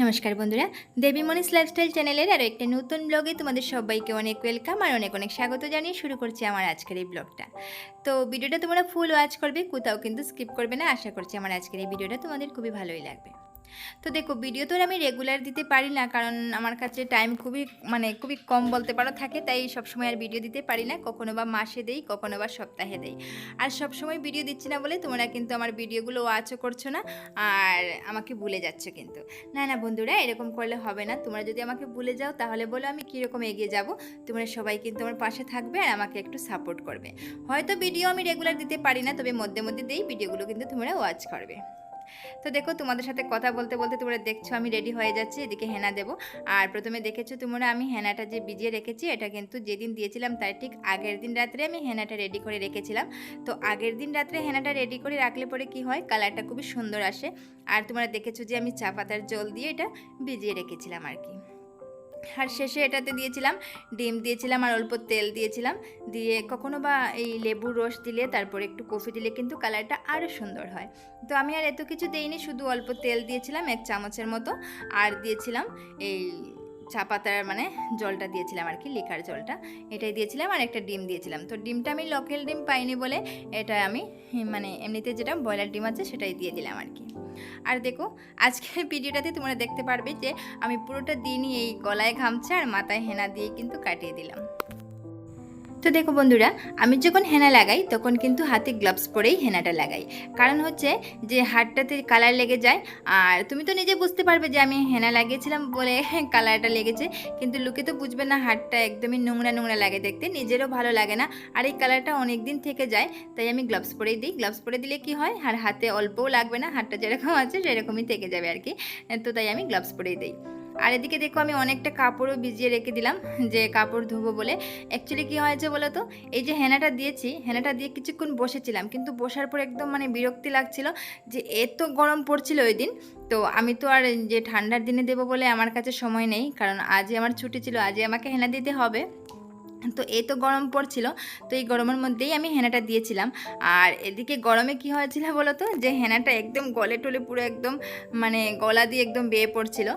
নমস্কার বন্ধুরা, দেবী মনিস লাইফস্টাইল চ্যানেলের আরও একটা নতুন ব্লগে তোমাদের সবাইকে অনেক ওয়েলকাম আর অনেক অনেক স্বাগত জানিয়ে শুরু করছি আমার আজকের এই ব্লগটা। তো ভিডিওটা তোমরা ফুল ওয়াচ করবে, কোথাও কিন্তু স্কিপ করবে না। আশা করছি আমার আজকের এই ভিডিওটা তোমাদের খুবই ভালোই লাগবে। তো দেখো, ভিডিও তো আমি রেগুলার দিতে পারি না, কারণ আমার কাছে টাইম খুবই কম বলতে পারো থাকে, তাই সবসময় আর ভিডিও দিতে পারি না। কখনো বা মাসে দেই, কখনো বা সপ্তাহে দেই। আর সবসময় ভিডিও দিচ্ছি না বলে তোমরা কিন্তু আমার ভিডিওগুলো ওয়াচও করছো না আর আমাকে ভুলে যাচ্ছ কিন্তু। না না বন্ধুরা, এরকম করলে হবে না। তোমরা যদি আমাকে ভুলে যাও তাহলে বলো আমি কীরকম এগিয়ে যাব। তোমরা সবাই কিন্তু আমার পাশে থাকবে আর আমাকে একটু সাপোর্ট করবে। হয়তো ভিডিও আমি রেগুলার দিতে পারি না, তবে মধ্যে মধ্যে দেই, ভিডিওগুলো কিন্তু তোমরা ওয়াচ করবে। তো দেখো, তোমাদের সাথে কথা বলতে বলতে তোমরা দেখছো আমি রেডি হয়ে যাচ্ছি, এদিকে হেনা দেবো। আর প্রথমে দেখেছো তোমরা আমি হেনাটা যে ভিজিয়ে রেখেছি, এটা কিন্তু যেদিন দিয়েছিলাম তার ঠিক আগের দিন রাত্রে আমি হেনাটা রেডি করে রেখেছিলাম। তো আগের দিন রাত্রে হেনাটা রেডি করে রাখলে পরে কি হয়, কালারটা খুবই সুন্দর আসে। আর তোমরা দেখেছো যে আমি চা পাতার জল দিয়ে এটা ভিজিয়ে রেখেছিলাম আর কি। আর শেষে এটাতে দিয়েছিলাম ডিম দিয়েছিলাম আর অল্প তেল দিয়েছিলাম, দিয়ে কখনো বা এই লেবুর রস দিলে তারপরে একটু কফি দিলে কিন্তু কালারটা আরও সুন্দর হয়। তো আমি আর এত কিছু দেইনি, শুধু অল্প তেল দিয়েছিলাম 1 চামচের মতো, আর দিয়েছিলাম এই চা পাতার জলটা দিয়েছিলাম আর কি, লিকার জলটা, এটাই দিয়েছিলাম, আর একটা ডিম দিয়েছিলাম। তো ডিমটা আমি লোকাল ডিম পাইনি বলে এটা আমি এমনিতে যেটা ব্রয়লার ডিম আছে সেটাই দিয়ে দিলাম আর কি। আর দেখো, আজকের ভিডিওটাতে তোমরা দেখতে পারবে যে আমি পুরোটা দিনই এই গলায় গামছা আর মাথায় হেনা দিয়ে কিন্তু কাটিয়ে দিলাম। তো দেখো বন্ধুরা, আমি যখন হেনা লাগাই তখন কিন্তু হাতে গ্লাভস পরেই হেনাটা লাগাই, কারণ হচ্ছে যে হাতটাতে কালার লেগে যায়। আর তুমি তো নিজে বুঝতে পারবে যে আমি হেনা লাগিয়েছিলাম বলে কালারটা লেগেছে, কিন্তু লোকে তো বুঝবে না, হাতটা একদমই নোংরা নোংরা লাগে দেখতে, নিজেরও ভালো লাগে না। আর এই কালারটা অনেক দিন থেকে যায়, তাই আমি গ্লাভস পরেই দিই। গ্লাভস পরে দিলে কি হয়, আর হাতে অল্পও লাগবে না, হাতটা যেরকম আছে সেরকমই থেকে যাবে আর কি। তো তাই আমি গ্লাভস পরেই দিই। আর এদিকে দেখো, আমি অনেকটা কাপড়ও ভিজিয়ে রেখে দিলাম, যে কাপড় ধোবো বলে। অ্যাকচুয়ালি কী হয়েছে বলো তো, এই যে হেনাটা দিয়েছি, হেনাটা দিয়ে কিছুক্ষণ বসেছিলাম, কিন্তু বসার পর একদম বিরক্তি লাগছিল, যে এত গরম পড়ছিল ওই দিন। তো আমি তো আর যে ঠান্ডার দিনে দেবো বলে আমার কাছে সময় নেই, কারণ আজই আমার ছুটি ছিল, আজই আমাকে হেনা দিতে হবে। তো এই তো গরম পড়ছিল, তো এই গরমের মধ্যেই আমি হেনাটা দিয়েছিলাম। আর এদিকে গরমে কি হয়েছিল বলো তো, যে হেনাটা একদম গলে টলে পুরো একদম গলা দিয়ে একদম বেয়ে পড়ছিল।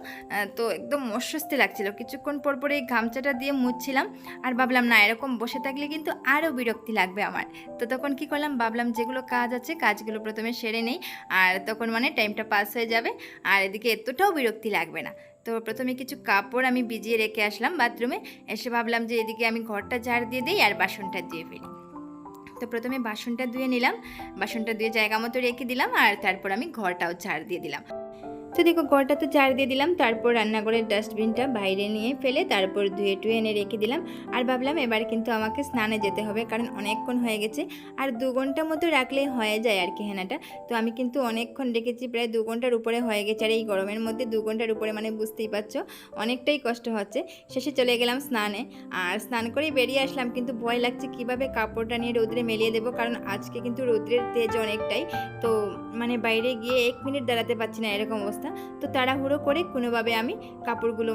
তো একদম অস্বস্তি লাগছিল। কিছুক্ষণ পর পর এই গামছাটা দিয়ে মুছছিলাম, আর ভাবলাম না, এরকম বসে থাকলে কিন্তু আরও বিরক্তি লাগবে আমার। তো তখন কি করলাম, ভাবলাম যেগুলো কাজ আছে কাজগুলো প্রথমে সেরে নেই, আর তখন টাইমটা পাস হয়ে যাবে, আর এদিকে এতটাও বিরক্তি লাগবে না। তো প্রথমে কিছু কাপড় আমি ভিজিয়ে রেখে আসলাম বাথরুমে, এসে ভাবলাম যে এদিকে আমি ঘরটা ঝাড় দিয়ে দিই আর বাসনটা ধুয়ে ফেলি। তো প্রথমে বাসনটা ধুয়ে নিলাম, বাসনটা ধুয়ে জায়গা মতো রেখে দিলাম, আর তারপর আমি ঘরটাও ঝাড় দিয়ে দিলাম। তো দেখো, ঘরটা তো ঝাড় দিয়ে দিলাম, তারপর রান্নাঘরের ডাস্টবিনটা বাইরে নিয়ে ফেলে তারপর ধুয়ে টুয়ে এনে রেখে দিলাম। আর ভাবলাম এবার কিন্তু আমাকে স্নানে যেতে হবে, কারণ অনেকক্ষণ হয়ে গেছে, আর 2 ঘন্টা মতো রাখলেই হয়ে যায় আর কি হেনাটা। তো আমি কিন্তু অনেকক্ষণ রেখেছি, প্রায় 2 ঘন্টার উপরে হয়ে গেছে, আর এই গরমের মধ্যে 2 ঘন্টার উপরে বুঝতেই পারছো অনেকটাই কষ্ট হচ্ছে। শেষে চলে গেলাম স্নানে, আর স্নান করেই বেরিয়ে আসলাম, কিন্তু ভয় লাগছে কিভাবে কাপড়টা নিয়ে রৌদ্রে মেলিয়ে দেবো, কারণ আজকে কিন্তু রৌদ্রের তেজ অনেকটাই। তো বাইরে গিয়ে 1 মিনিট দাঁড়াতে পারছি না, এরকম অবস্থা। তো তাড়াহুড়ো করে কোনোভাবে আমি কাপড়গুলো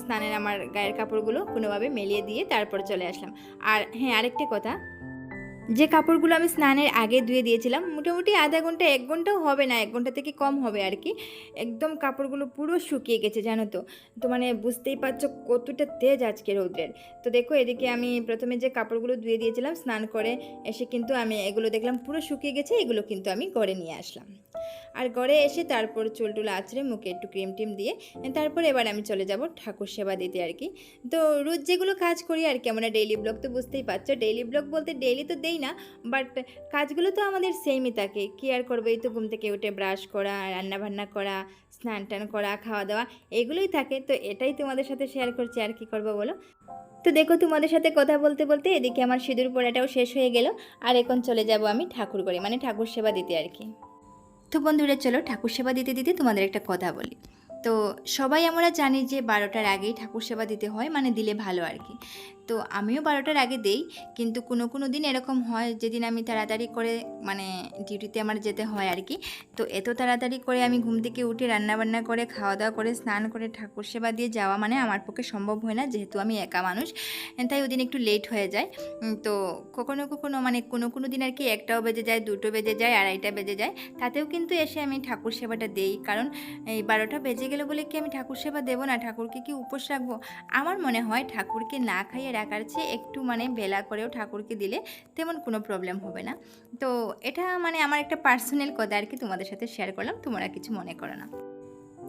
স্নানের আমার গায়ের কাপড়গুলো কোনোভাবে মেলিয়ে দিয়ে তারপর চলে আসলাম। আর হ্যাঁ, আরেকটা কথা, যে কাপড়গুলো আমি স্নানের আগে ধুয়ে দিয়েছিলাম, মোটামুটি আধা ঘন্টা 1 ঘন্টাও হবে না, 1 ঘন্টা থেকে কম হবে আর কি, একদম কাপড়গুলো পুরো শুকিয়ে গেছে জানো তো। তো বুঝতেই পারছো কতটা তেজ আজকে রৌদ্রের। তো দেখো, এদিকে আমি প্রথমে যে কাপড়গুলো ধুয়ে দিয়েছিলাম স্নান করে এসে, কিন্তু আমি এগুলো দেখলাম পুরো শুকিয়ে গেছে, এগুলো কিন্তু আমি ঘরে নিয়ে আসলাম। আর ঘরে এসে তারপর চুলটুল আঁচড়ে মুখে একটু ক্রিম টিম দিয়ে তারপর এবার আমি চলে যাব ঠাকুর সেবা দিতে আর কি। তো রোজ যেগুলো কাজ করি আর কি, আমরা ডেইলি ব্লগ তো বুঝতেই পারছো, ডেইলি ব্লগ বলতে ডেইলি তো দেই না, বাট কাজগুলো তো আমাদের সেমই থাকে। কি আর করবো, এই তো ঘুম থেকে উঠে ব্রাশ করা, রান্নাবান্না করা, স্নান টান করা, খাওয়া দাওয়া, এগুলোই থাকে। তো এটাই তোমাদের সাথে শেয়ার করছি, আর কি করবো বলো। তো দেখো, তোমাদের সাথে কথা বলতে বলতে এদিকে আমার সিঁদুর পড়াটাও শেষ হয়ে গেল, আর এখন চলে যাব আমি ঠাকুর ঘরে, ঠাকুর সেবা দিতে আর কি। তো বন্ধুরা চলো, ঠাকুর সেবা দিতে দিতে তোমাদের একটা কথা বলি। তো সবাই আমরা জানি যে 12টার আগেই ঠাকুর সেবা দিতে হয়, দিলে ভালো আর কি। তো আমিও 12টার আগে দেই, কিন্তু কোনো দিন এরকম হয় যেদিন আমি তাড়াতাড়ি করে মানে ডিউটিতে আমার যেতে হয় আর কি। তো এত তাড়াতাড়ি করে আমি ঘুম থেকে উঠে রান্নাবান্না করে খাওয়া দাওয়া করে স্নান করে ঠাকুর সেবা দিয়ে যাওয়া মানে আমার পক্ষে সম্ভব হয় না, যেহেতু আমি একা মানুষ। তাই ওদিন একটু লেট হয়ে যায়। তো কখনো মানে কোনো দিন আর কি 1টাও বেজে যায়, 2টো বেজে যায়, 2:30টা বেজে যায়। তাতেও কিন্তু এসে আমি ঠাকুর সেবাটা দেই, কারণ এই 12টা বেজে গেল বলে কি আমি ঠাকুর সেবা দেবো না? ঠাকুরকে কি উপোস রাখবো? আমার মনে হয় ঠাকুরকে না খাইয়ে রাখার চেয়ে একটু মানে বেলা করেও ঠাকুরকে দিলে তেমন কোনো প্রবলেম হবে না। তো এটা মানে আমার একটা পার্সোনাল কথা আর কি, তোমাদের সাথে শেয়ার করলাম, তোমরা কিছু মনে করো না।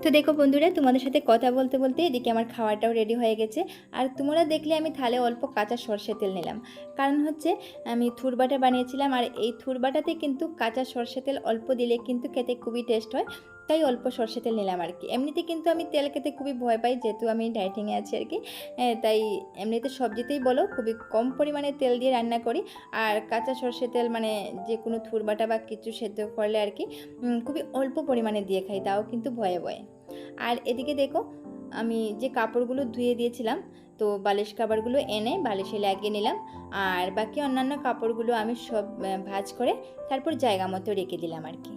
তো দেখো বন্ধুরা, তোমাদের সাথে কথা বলতে বলতে এদিকে আমার খাওয়াটাও রেডি হয়ে গেছে। আর তোমরা দেখলে আমি থালে অল্প কাঁচা সরষে তেল নিলাম, কারণ হচ্ছে আমি থুরবাটা বানিয়েছিলাম, আর এই থুরবাটাতে কিন্তু কাঁচা সরষে তেল অল্প দিলে কিন্তু খেতে খুবই টেস্ট হয়। তাই অল্প সরষে তেল নিলাম আর কি। এমনিতে কিন্তু আমি তেল খেতে খুবই ভয় পাই, যেহেতু আমি ডায়েটিংয়ে আছি আর কি। তাই এমনিতে সবজিতেই বলো খুবই কম পরিমাণে তেল দিয়ে রান্না করি। আর কাঁচা সরষে তেল মানে যে কোনো থুরবাটা বা কিছু সেদ্ধ করলে আর কি খুবই অল্প পরিমাণে দিয়ে খাই, তাও কিন্তু ভয়ে ভয়ে। আর এদিকে দেখো, আমি যে কাপড়গুলো ধুয়ে দিয়েছিলাম, তো বালিশ কাভারগুলো এনে বালিশে লাগিয়ে নিলাম। আর বাকি অন্যান্য কাপড়গুলো আমি সব ভাঁজ করে তারপর জায়গা মতো রেখে দিলাম আর কি।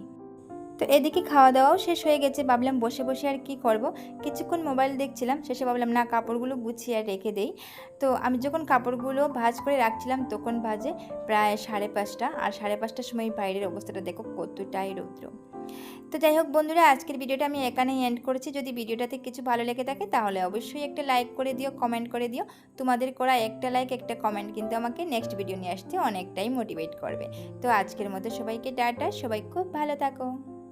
তো এদিকে খাওয়া দাওয়াও শেষ হয়ে গেছে, ভাবলাম বসে বসে আর কি করব, কিছুক্ষণ মোবাইল দেখছিলাম, শেষে ভাবলাম না কাপড়গুলো গুছিয়ে আর রেখে দেই। তো আমি যখন কাপড়গুলো ভাঁজ করে রাখছিলাম তখন বাজে প্রায় 5:30, আর 5:30টার সময় বাইরের অবস্থাটা দেখো কতটাই রৌদ্র। তো যাই হোক বন্ধুরা, আজকের ভিডিওটা আমি এখানেই এন্ড করেছি। যদি ভিডিওটাতে কিছু ভালো লেগে থাকে তাহলে অবশ্যই একটা লাইক করে দিও, কমেন্ট করে দিও। তোমাদের করা একটা লাইক একটা কমেন্ট কিন্তু আমাকে নেক্সট ভিডিও নিয়ে আসতে অনেকটাই মোটিভেট করবে। তো আজকের মতো সবাইকে টাটা, সবাই খুব ভালো থাকো।